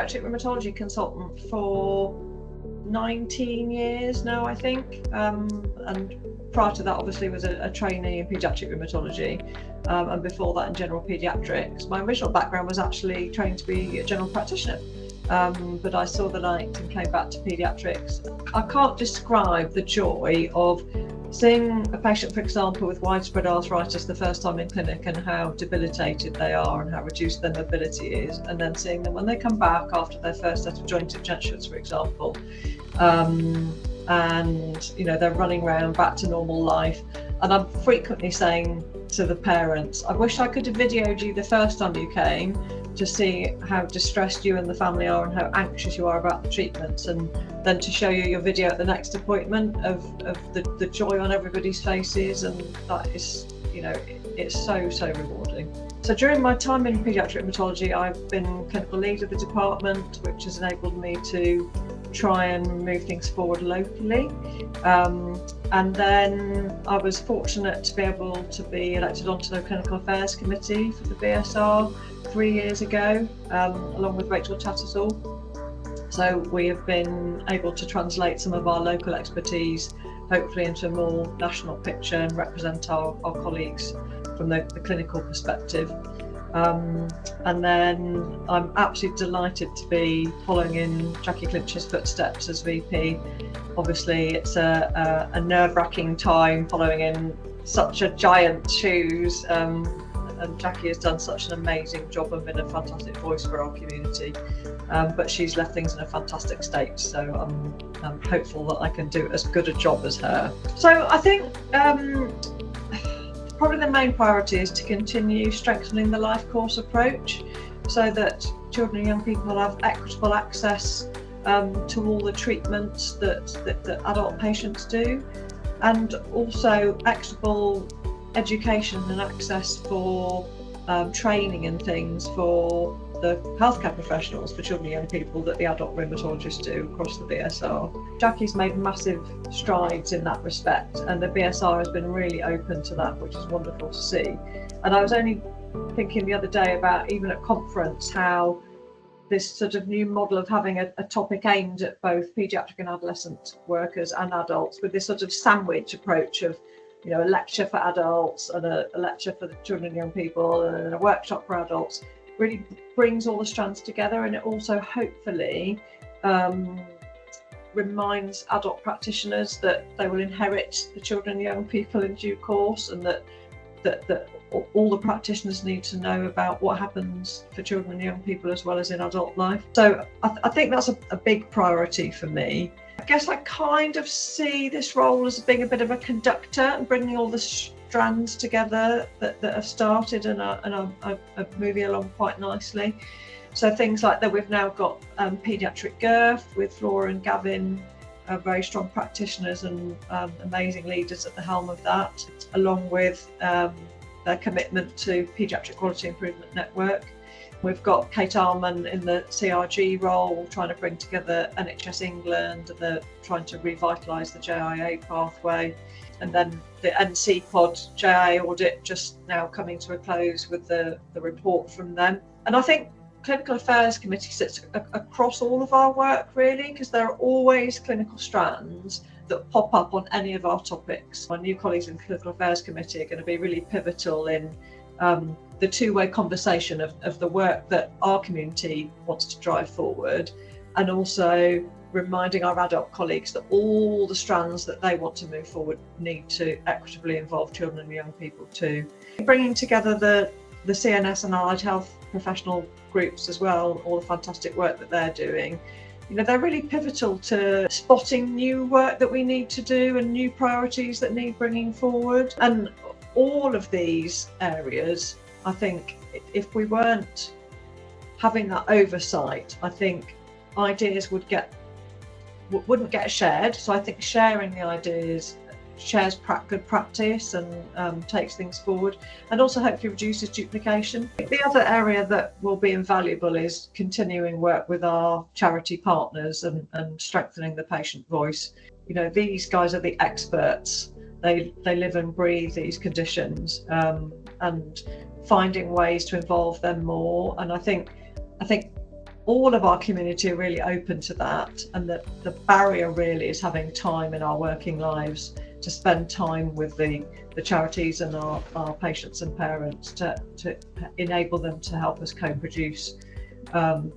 paediatric rheumatology consultant for 19 years now, I think, and prior to that obviously was a trainee in paediatric rheumatology, and before that in general paediatrics. My original background was actually training to be a general practitioner, but I saw the light and came back to paediatrics. I can't describe the joy of seeing a patient, for example, with widespread arthritis the first time in clinic and how debilitated they are and how reduced their mobility is, and then seeing them when they come back after their first set of joint adjustments, for example, and they're running around back to normal life. And I'm frequently saying to the parents, I wish I could have videoed you the first time you came to see how distressed you and the family are and how anxious you are about the treatments, and then to show you your video at the next appointment of the joy on everybody's faces. And that is, it's so rewarding. So during my time in paediatric rheumatology, I've been clinical lead of the department, which has enabled me to try and move things forward locally. And then I was fortunate to be able to be elected onto the Clinical Affairs Committee for the BSR 3 years ago, along with Rachel Tattersall. So we have been able to translate some of our local expertise, hopefully into a more national picture, and represent our colleagues from the clinical perspective. And then I'm absolutely delighted to be following in Jackie Clinch's footsteps as VP. Obviously, it's a nerve-wracking time following in such a giant's shoes, and Jackie has done such an amazing job and been a fantastic voice for our community. But she's left things in a fantastic state, so I'm hopeful that I can do as good a job as her. So I think probably the main priority is to continue strengthening the life course approach so that children and young people have equitable access to all the treatments that adult patients do, and also equitable education and access for training and things for the healthcare professionals for children and young people that the adult rheumatologists do across the BSR. Jackie's made massive strides in that respect, and the BSR has been really open to that, which is wonderful to see. And I was only thinking the other day about, even at conference, how this sort of new model of having a topic aimed at both paediatric and adolescent workers and adults, with this sort of sandwich approach of a lecture for adults and a lecture for the children and young people and a workshop for adults, really brings all the strands together. And it also hopefully reminds adult practitioners that they will inherit the children and young people in due course, and that all the practitioners need to know about what happens for children and young people as well as in adult life. So I think that's a big priority for me. I guess I kind of see this role as being a bit of a conductor and bringing all the strands together that have started and are moving along quite nicely. So things like that, we've now got paediatric girth with Flora and Gavin, very strong practitioners and amazing leaders at the helm of that, along with their commitment to Paediatric Quality Improvement Network. We've got Kate Alman in the CRG role, trying to bring together NHS England, and they're trying to revitalise the JIA pathway. And then the NC Pod JIA audit just now coming to a close with the report from them. And I think Clinical Affairs Committee sits across all of our work, really, because there are always clinical strands that pop up on any of our topics. My new colleagues in Clinical Affairs Committee are going to be really pivotal in the two-way conversation of the work that our community wants to drive forward, and also reminding our adult colleagues that all the strands that they want to move forward need to equitably involve children and young people too. Bringing together the CNS and allied health professional groups as well, all the fantastic work that they're doing. They're really pivotal to spotting new work that we need to do and new priorities that need bringing forward. And all of these areas, I think, if we weren't having that oversight, I think ideas wouldn't get shared. So I think sharing the ideas shares good practice and takes things forward, and also hopefully reduces duplication. The other area that will be invaluable is continuing work with our charity partners and strengthening the patient voice. These guys are the experts. They live and breathe these conditions, and finding ways to involve them more. And I think all of our community are really open to that, and that the barrier really is having time in our working lives to spend time with the charities and our patients and parents to enable them to help us co-produce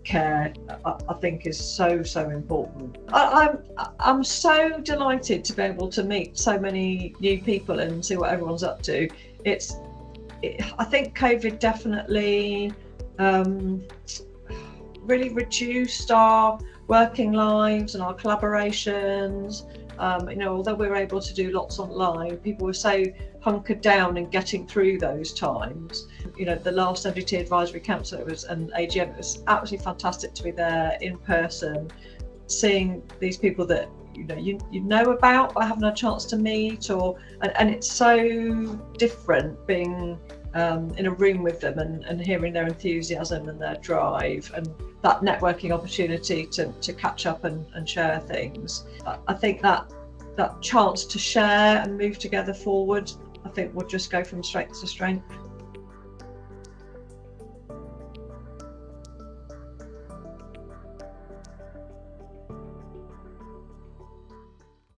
care. I think is so important. I'm so delighted to be able to meet so many new people and see what everyone's up to. I think COVID definitely really reduced our working lives and our collaborations. Although we were able to do lots online, people were so hunkered down and getting through those times. The last MDT Advisory Council and AGM, it was absolutely fantastic to be there in person, seeing these people that you know about but haven't had a chance to meet, and it's so different being in a room with them and hearing their enthusiasm and their drive, and that networking opportunity to catch up and share things. I think that chance to share and move together forward, I think we'll just go from strength to strength.